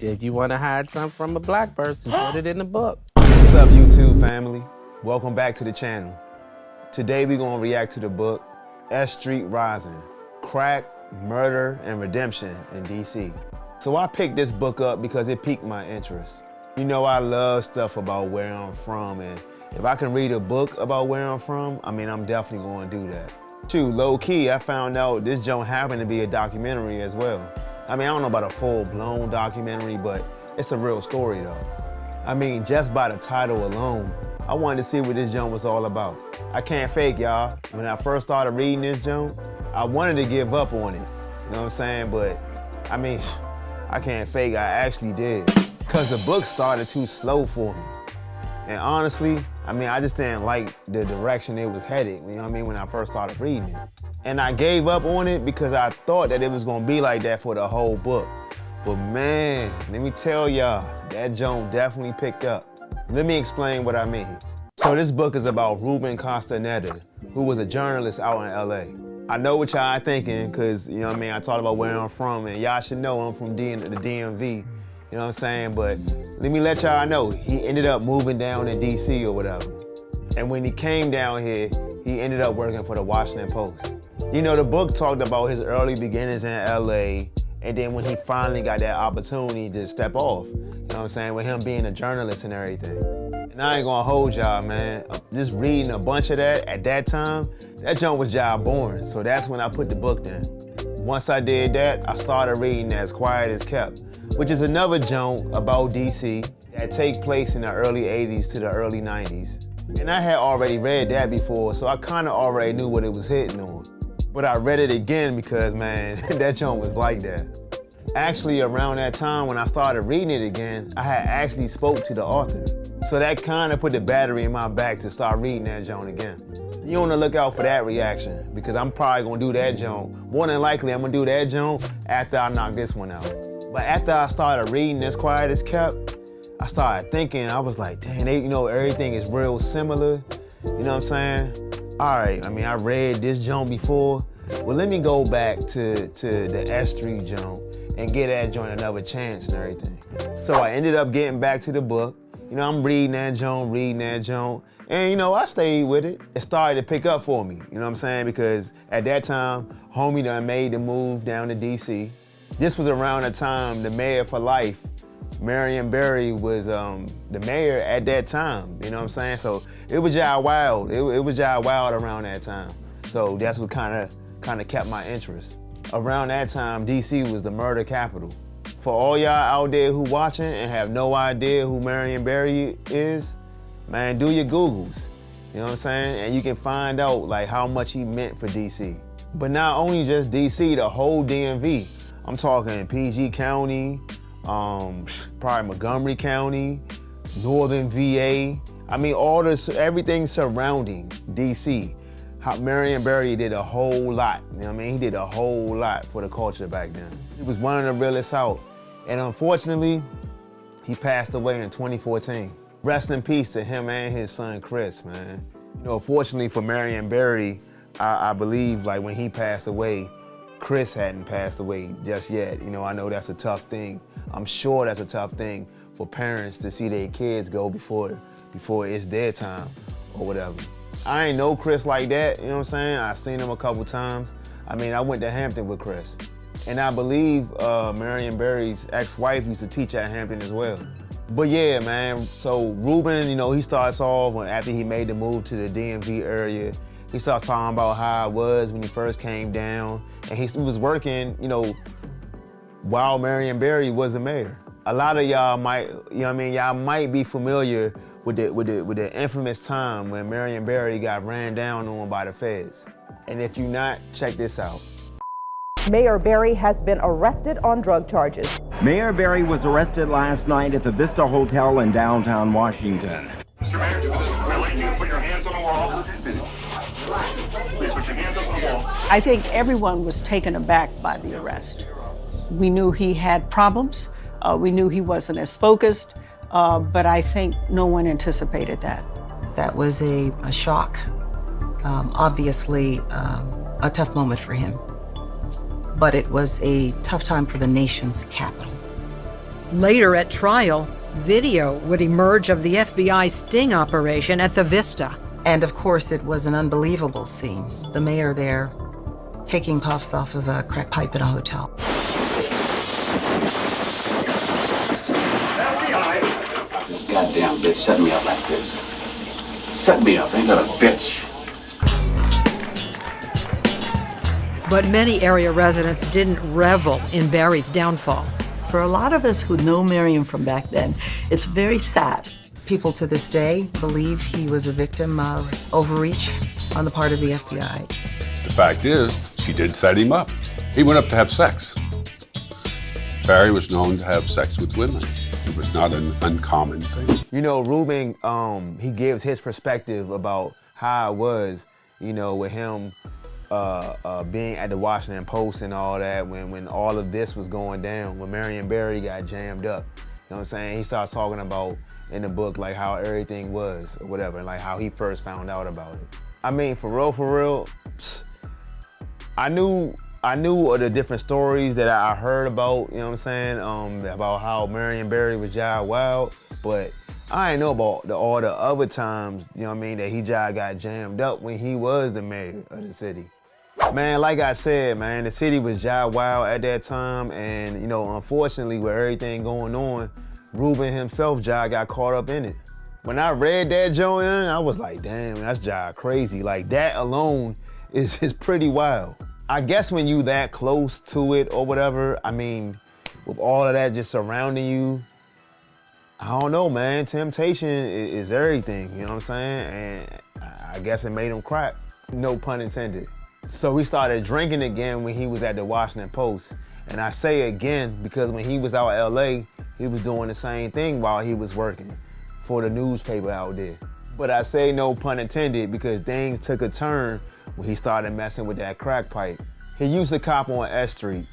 If you want to hide something from a black person, put it in the book. What's up, YouTube family? Welcome back to the channel. Today we're gonna react to the book, S Street Rising, Crack, Murder, and Redemption in DC. So I picked this book up because it piqued my interest. You know, I love stuff about where I'm from, and if I can read a book about where I'm from, I mean, I'm definitely gonna do that. Shoot, low key, I found out this joint happened to be a documentary as well. I mean, I don't know about a full-blown documentary, but it's a real story though. I mean, just by the title alone, I wanted to see what this joint was all about. I can't fake, y'all. When I first started reading this joint, I wanted to give up on it. You know what I'm saying? But, I mean, I can't fake, I actually did. Because the book started too slow for me. And honestly, I mean, I just didn't like the direction it was headed, you know what I mean, when I first started reading it. And I gave up on it because I thought that it was gonna be like that for the whole book. But man, let me tell y'all, that joint definitely picked up. Let me explain what I mean. So this book is about Ruben Castaneda, who was a journalist out in LA. I know what y'all thinking, cause you know what I mean, I talked about where I'm from, and y'all should know I'm from the DMV. You know what I'm saying? But let me let y'all know, he ended up moving down to DC or whatever. And when he came down here, he ended up working for the Washington Post. You know, the book talked about his early beginnings in LA, and then when he finally got that opportunity to step off, you know what I'm saying, with him being a journalist and everything. And I ain't gonna hold y'all, man. Just reading a bunch of that at that time, that junk was job boring. So that's when I put the book down. Once I did that, I started reading As Quiet As Kept, which is another joint about DC that takes place in the early 80s to the early 90s. And I had already read that before, so I kind of already knew what it was hitting on. But I read it again because, man, that joint was like that. Actually, around that time when I started reading it again, I had actually spoke to the author. So that kind of put the battery in my back to start reading that joint again. You want to look out for that reaction because I'm probably going to do that joint. More than likely, I'm going to do that joint after I knock this one out. But after I started reading As Quiet As Kept, I started thinking, I was like, dang, you know, everything is real similar. You know what I'm saying? All right, I mean, I read this joint before. Well, let me go back to the S Street joint and get that joint another chance and everything. So I ended up getting back to the book. You know, I'm reading that joint. And you know, I stayed with it. It started to pick up for me, you know what I'm saying? Because at that time, homie done made the move down to DC. This was around the time the mayor for life, Marion Barry, was the mayor at that time, you know what I'm saying? So it was y'all wild. It was y'all wild around that time. So that's what kind of kept my interest. Around that time, DC was the murder capital. For all y'all out there who watching and have no idea who Marion Barry is, man, do your Googles, you know what I'm saying? And you can find out like how much he meant for DC. But not only just DC, the whole DMV. I'm talking PG County, probably Montgomery County, Northern VA. I mean, everything surrounding DC. How Marion Barry did a whole lot, you know what I mean? He did a whole lot for the culture back then. He was one of the realest out. And unfortunately, he passed away in 2014. Rest in peace to him and his son, Chris, man. You know, fortunately for Marion Barry, I believe like when he passed away, Chris hadn't passed away just yet. You know, I know that's a tough thing. I'm sure that's a tough thing for parents to see their kids go before it's their time or whatever. I ain't know Chris like that, you know what I'm saying? I seen him a couple times. I mean, I went to Hampton with Chris. And I believe Marion Barry's ex-wife used to teach at Hampton as well. But yeah, man, so Ruben, you know, he starts off after he made the move to the DMV area. He starts talking about how it was when he first came down. And he was working, you know, while Marion Barry was the mayor. A lot of y'all might, you know what I mean, y'all might be familiar with the infamous time when Marion Barry got ran down on by the feds. And if you're not, check this out. Mayor Barry has been arrested on drug charges. Mayor Barry was arrested last night at the Vista Hotel in downtown Washington. Mr. Mayor, I'd like you to put your hands on the wall. Please put your hands on the wall. I think everyone was taken aback by the arrest. We knew he had problems. We knew he wasn't as focused, but I think no one anticipated that. That was a shock. Obviously, a tough moment for him. But it was a tough time for the nation's capital. Later at trial, video would emerge of the FBI sting operation at the Vista. And of course, it was an unbelievable scene. The mayor there taking puffs off of a crack pipe at a hotel. This goddamn bitch set me up like this. Set me up, ain't that a bitch? But many area residents didn't revel in Barry's downfall. For a lot of us who know Marion from back then, it's very sad. People to this day believe he was a victim of overreach on the part of the FBI. The fact is, she did set him up. He went up to have sex. Barry was known to have sex with women. It was not an uncommon thing. You know, Ruben, he gives his perspective about how it was, you know, with him being at the Washington Post and all that when all of this was going down, when Marion Barry got jammed up. You know what I'm saying? He starts talking about in the book like how everything was or whatever, and like how he first found out about it. I mean, for real, I knew of the different stories that I heard about, you know what I'm saying, about how Marion Barry was jive wild, but I didn't know about all the other times, you know what I mean, that he jive got jammed up when he was the mayor of the city. Man, like I said, man, the city was jive wild at that time, and you know, unfortunately, with everything going on, Ruben himself, jive got caught up in it. When I read that joint, I was like, damn, that's jive crazy. Like, that alone is pretty wild. I guess when you that close to it or whatever, I mean, with all of that just surrounding you, I don't know, man. Temptation is everything, you know what I'm saying? And I guess it made him crack, no pun intended. So we started drinking again when he was at the Washington Post. And I say again because when he was out in LA, he was doing the same thing while he was working for the newspaper out there. But I say no pun intended because things took a turn when he started messing with that crack pipe. He used to cop on S Street,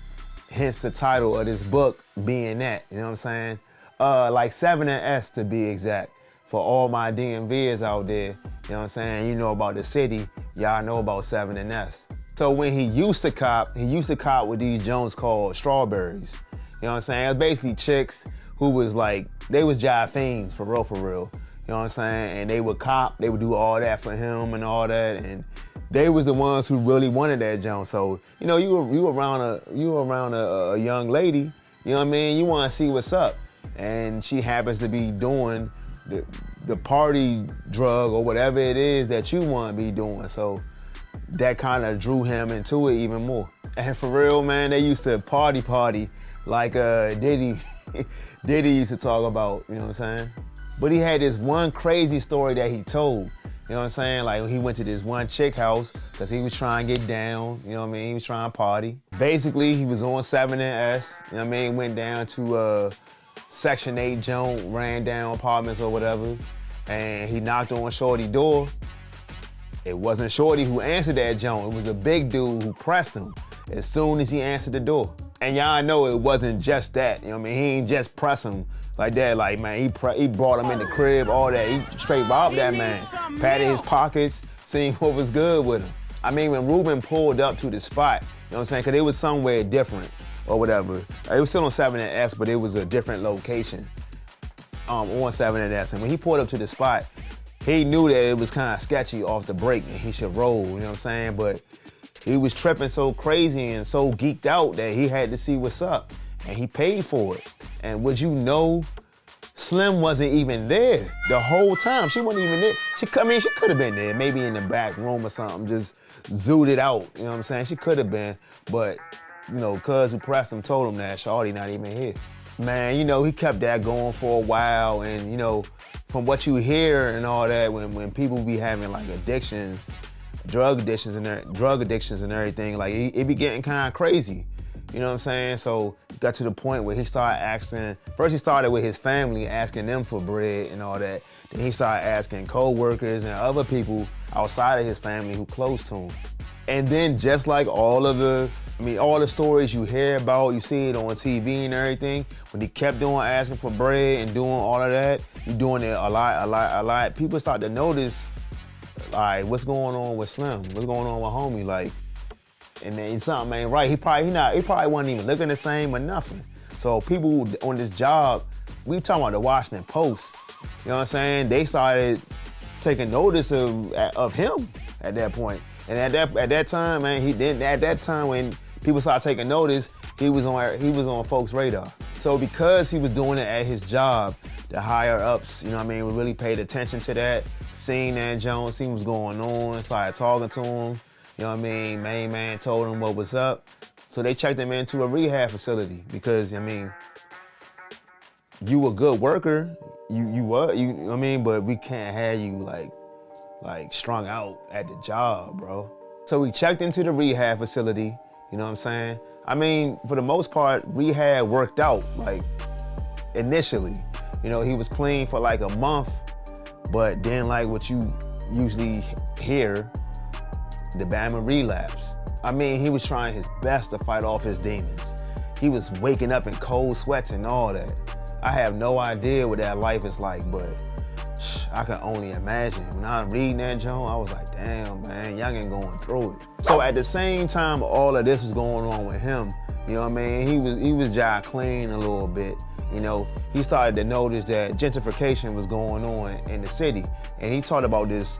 hence the title of this book being that, you know what I'm saying? Like 7 and S to be exact. For all my DMVs out there, you know what I'm saying? You know about the city, y'all know about 7 and S. So when he used to cop with these Jones called strawberries. You know what I'm saying? It was basically chicks who was like, they was jive fiends for real. You know what I'm saying? And they would cop, they would do all that for him and all that. And they was the ones who really wanted that Jones. So, you know, you were around a young lady, you know what I mean? You want to see what's up. And she happens to be doing the party drug or whatever it is that you want to be doing. So that kind of drew him into it even more. And for real, man, they used to party like Diddy used to talk about, you know what I'm saying? But he had this one crazy story that he told, you know what I'm saying? Like he went to this one chick house because he was trying to get down, you know what I mean? He was trying to party. Basically, he was on 7 and S, you know what I mean? Went down to Section 8 Joan, ran down apartments or whatever, and he knocked on Shorty's door. It wasn't Shorty who answered that Joan, it was a big dude who pressed him as soon as he answered the door. And y'all know it wasn't just that, you know what I mean? He ain't just press him like that, like man, he brought him in the crib, all that. He straight robbed that man, patted his pockets, seeing what was good with him. I mean, when Ruben pulled up to the spot, you know what I'm saying? Cause it was somewhere different or whatever. It was still on 7 and S, but it was a different location on 7 and S. And when he pulled up to the spot, he knew that it was kind of sketchy off the break and he should roll, you know what I'm saying? But he was tripping so crazy and so geeked out that he had to see what's up, and he paid for it. And would you know, Slim wasn't even there the whole time. She wasn't even there. She could have been there, maybe in the back room or something, just zooted it out, you know what I'm saying? She could have been, but you know, cuz who pressed him told him that Shawty not even here. Man, you know, he kept that going for a while, and you know, from what you hear and all that, when people be having like addictions, drug addictions and everything, like it be getting kind of crazy. You know what I'm saying? So it got to the point where he started asking, first he started with his family, asking them for bread and all that. Then he started asking co-workers and other people outside of his family who close to him. And then just like all the stories you hear about, you see it on TV and everything, when he kept asking for bread and doing all of that, he doing it a lot, people start to notice, like, what's going on with Slim? What's going on with homie? Like, and then something ain't right. He probably wasn't even looking the same or nothing. So people on this job, we talking about the Washington Post, you know what I'm saying? They started taking notice of him at that point. And at that time, man, at that time when people started taking notice, he was on folks' radar. So because he was doing it at his job, the higher ups, you know what I mean, we really paid attention to that, seen that Jones, seen what's going on, started talking to him, you know what I mean, main man told him what was up. So they checked him into a rehab facility because, I mean, you a good worker, you know what I mean, but we can't have you like strung out at the job, bro. So we checked into the rehab facility, you know what I'm saying? I mean, for the most part, rehab worked out, like, initially. You know, he was clean for like a month, but then like what you usually hear, the Bama relapse. I mean, he was trying his best to fight off his demons. He was waking up in cold sweats and all that. I have no idea what that life is like, but I can only imagine. When I was reading that, Joan, I was like, damn, man, youngin' going through it. So at the same time all of this was going on with him, you know what I mean? He was just clean a little bit. You know, he started to notice that gentrification was going on in the city. And he talked about this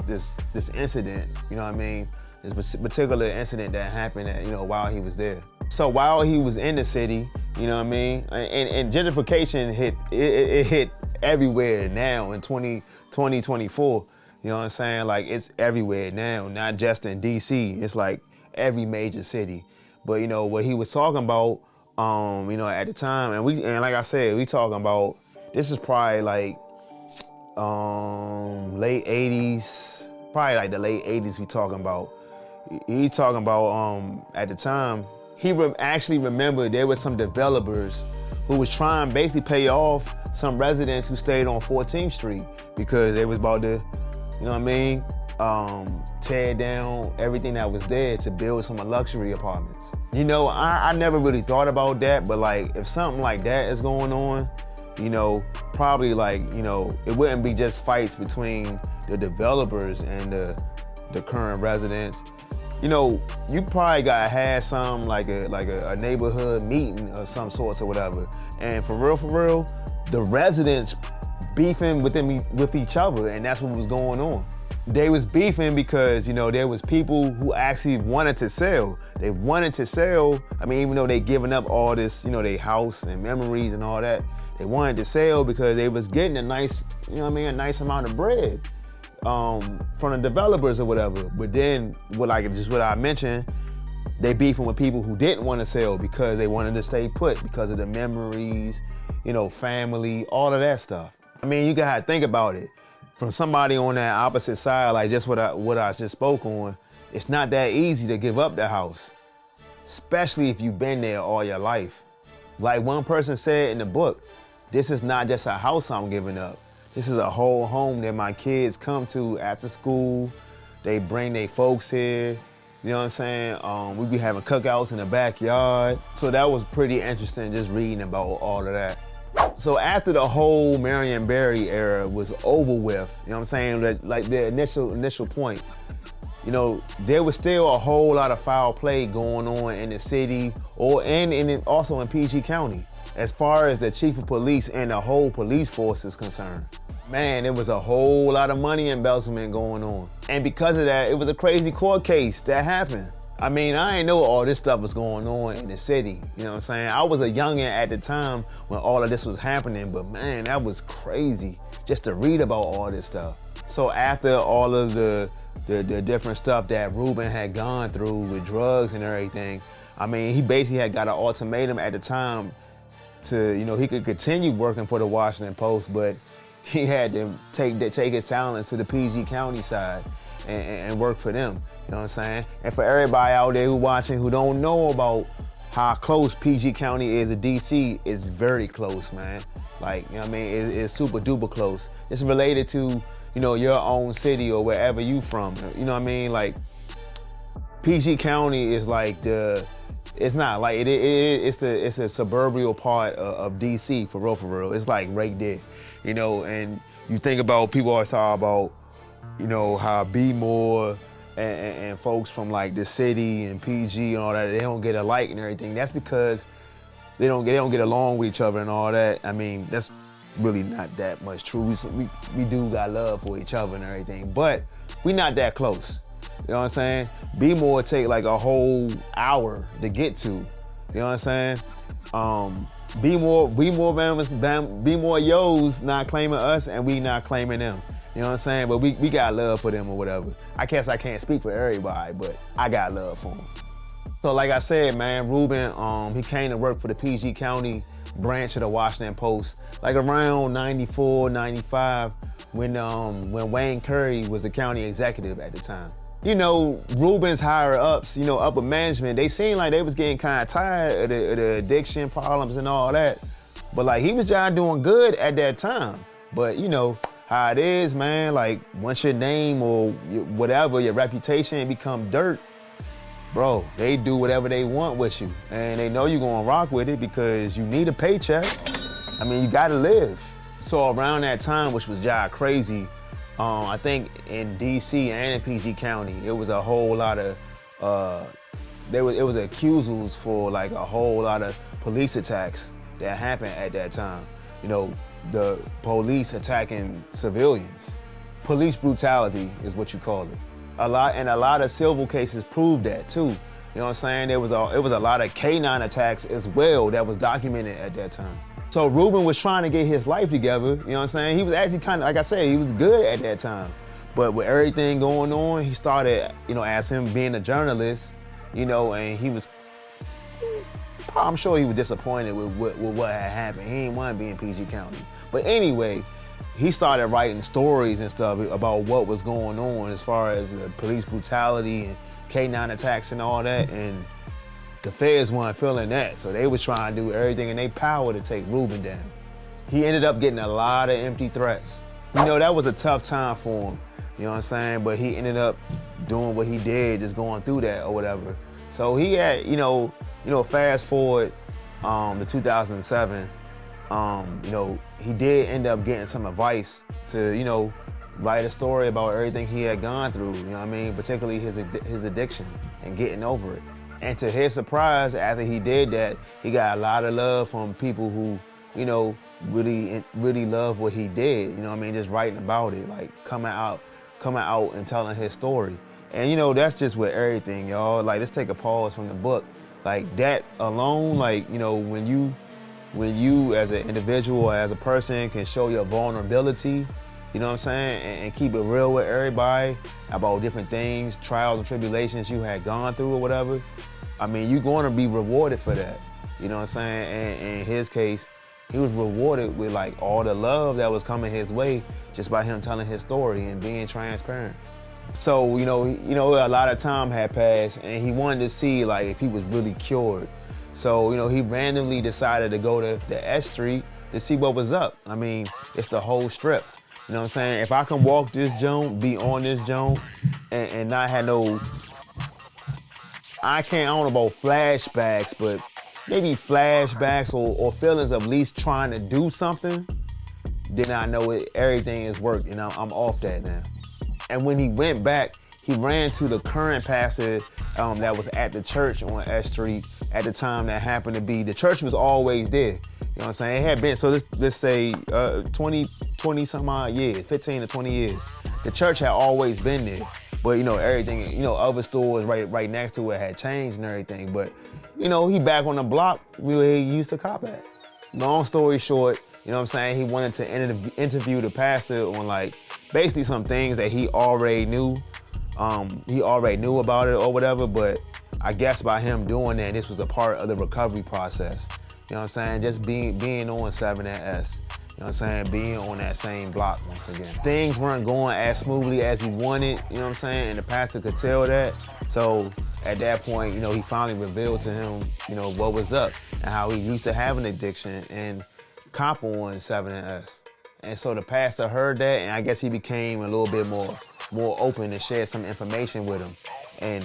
incident, you know what I mean? This particular incident that happened while he was there. So while he was in the city, you know what I mean? And gentrification hit everywhere now in 2024. You know what I'm saying? Like, it's everywhere now, not just in DC. It's like every major city. But you know what he was talking about, at the time, and like I said, we talking about, this is probably like late 80s, probably like the late 80s we talking about. He talking about at the time, he actually remembered there were some developers who was trying to basically pay off some residents who stayed on 14th Street because they was about to, you know what I mean, tear down everything that was there to build some luxury apartments. You know, I never really thought about that, but like, if something like that is going on, you know, probably like, you know, it wouldn't be just fights between the developers and the current residents. You know, you probably gotta have some like a neighborhood meeting of some sorts or whatever. And for real, the residents beefing with each other, and that's what was going on. They was beefing because, you know, there was people who actually wanted to sell. They wanted to sell, I mean, even though they giving up all this, you know, their house and memories and all that, they wanted to sell because they was getting a nice, you know what I mean, a nice amount of bread from the developers or whatever. But then, what I mentioned, they beefing with people who didn't want to sell because they wanted to stay put because of the memories, you know, family, all of that stuff. I mean, you gotta think about it. From somebody on that opposite side, like just what I just spoke on, it's not that easy to give up the house, especially if you've been there all your life. Like one person said in the book, this is not just a house I'm giving up. This is a whole home that my kids come to after school. They bring their folks here. You know what I'm saying? We be having cookouts in the backyard. So that was pretty interesting, just reading about all of that. So after the whole Marion Barry era was over with, you know what I'm saying, like the initial point, you know, there was still a whole lot of foul play going on in the city and also in PG County, as far as the chief of police and the whole police force is concerned. Man, there was a whole lot of money embezzlement going on. And because of that, it was a crazy court case that happened. I mean, I didn't know all this stuff was going on in the city, you know what I'm saying? I was a youngin' at the time when all of this was happening, but man, that was crazy just to read about all this stuff. So after all of the different stuff that Ruben had gone through with drugs and everything, I mean, he basically had got an ultimatum at the time to, you know, he could continue working for the Washington Post, but he had to take his talents to the PG County side and work for them, you know what I'm saying? And for everybody out there who watching who don't know about how close PG County is to DC, it's very close, man. Like, you know what I mean? It's super duper close. It's related to, you know, your own city or wherever you from, you know what I mean? Like, PG County is like it's not like, it's a suburban part of DC, for real. It's like right there, you know, and you think about, people always talk about, you know, how B-more and folks from like the city and PG and all that, they don't get alike and everything. That's because they don't get along with each other and all that. I mean, that's really not that much true. We do got love for each other and everything, but we not that close. You know what I'm saying? B-More take like a whole hour to get to. You know what I'm saying? B-More Yo's not claiming us and we not claiming them. You know what I'm saying? But we got love for them or whatever. I guess I can't speak for everybody, but I got love for them. So like I said, man, Ruben, he came to work for the PG County branch of the Washington Post, like around 94, 95, when Wayne Curry was the county executive at the time. You know, Ruben's higher ups, you know, upper management, they seemed like they was getting kind of tired of the addiction problems and all that. But like, he was just doing good at that time. But you know how it is, man, like once your name or whatever, your reputation become dirt, bro, they do whatever they want with you. And they know you're gonna rock with it because you need a paycheck. I mean, you gotta live. So around that time, which was just crazy, I think in DC and in PG County, it was a whole lot of, it was accusals for like a whole lot of police attacks that happened at that time. You know, the police attacking civilians. Police brutality is what you call it. A lot of civil cases prove that too. You know what I'm saying? It was a lot of canine attacks as well that was documented at that time. So Ruben was trying to get his life together, you know what I'm saying? He was actually kind of, like I said, he was good at that time. But with everything going on, he started, you know, as him being a journalist, you know, and I'm sure he was disappointed with what had happened. He didn't want to be in PG County. But anyway, he started writing stories and stuff about what was going on as far as police brutality and K9 attacks and all that. And the feds weren't feeling that, so they was trying to do everything in their power to take Ruben down. He ended up getting a lot of empty threats. You know, that was a tough time for him, you know what I'm saying? But he ended up doing what he did, just going through that or whatever. So he had, you know, fast forward to 2007, you know, he did end up getting some advice to, you know, write a story about everything he had gone through, you know what I mean? Particularly his addiction and getting over it. And to his surprise, after he did that, he got a lot of love from people who, you know, really love what he did. You know what I mean? Just writing about it, like coming out and telling his story. And you know, that's just with everything, y'all. Like, let's take a pause from the book. Like that alone, like, you know, when you as an individual, as a person can show your vulnerability, you know what I'm saying? And keep it real with everybody about different things, trials and tribulations you had gone through or whatever. I mean, you're going to be rewarded for that. You know what I'm saying? And in his case, he was rewarded with like all the love that was coming his way just by him telling his story and being transparent. So, you know, a lot of time had passed and he wanted to see like if he was really cured. So, you know, he randomly decided to go to the S Street to see what was up. I mean, it's the whole strip. You know what I'm saying? If I can walk this joint, be on this joint, and not have no, I don't know about flashbacks, but maybe flashbacks or feelings of at least trying to do something, then I know everything is worked and I'm off that now. And when he went back, he ran to the current pastor that was at the church on S Street at the time that happened to be. The church was always there. You know what I'm saying? It had been, so let's say 20 some odd years, 15 to 20 years. The church had always been there. But you know, everything, you know, other stores right next to it had changed and everything. But you know, he back on the block where he used to cop at. Long story short, you know what I'm saying? He wanted to interview the pastor on like basically some things that he already knew. He already knew about it or whatever, but I guess by him doing that, this was a part of the recovery process. You know what I'm saying? Just being on 7 and S. You know what I'm saying? Being on that same block once again. Things weren't going as smoothly as he wanted, you know what I'm saying? And the pastor could tell that. So at that point, you know, he finally revealed to him, you know, what was up and how he used to have an addiction and cop on 7 and S. And so the pastor heard that, and I guess he became a little bit more open and shared some information with him. And,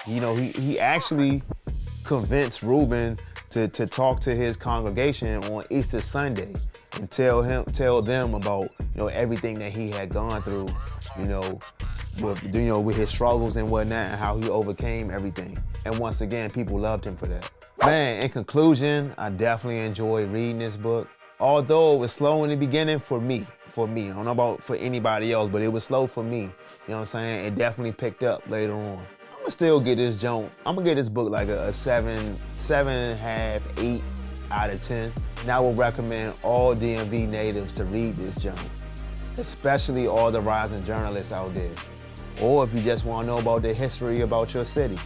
you know, he actually convinced Ruben to talk to his congregation on Easter Sunday. and tell them about, everything that he had gone through, with his struggles and whatnot, and how he overcame everything. And once again, people loved him for that. Man, in conclusion, I definitely enjoyed reading this book. Although it was slow in the beginning for me. I don't know about for anybody else, but it was slow for me. You know what I'm saying? It definitely picked up later on. I'm gonna still get this junk. I'm gonna get this book like a 7.5, 8 out of 10. And I would recommend all DMV natives to read this junk, especially all the rising journalists out there. Or if you just wanna know about the history about your city.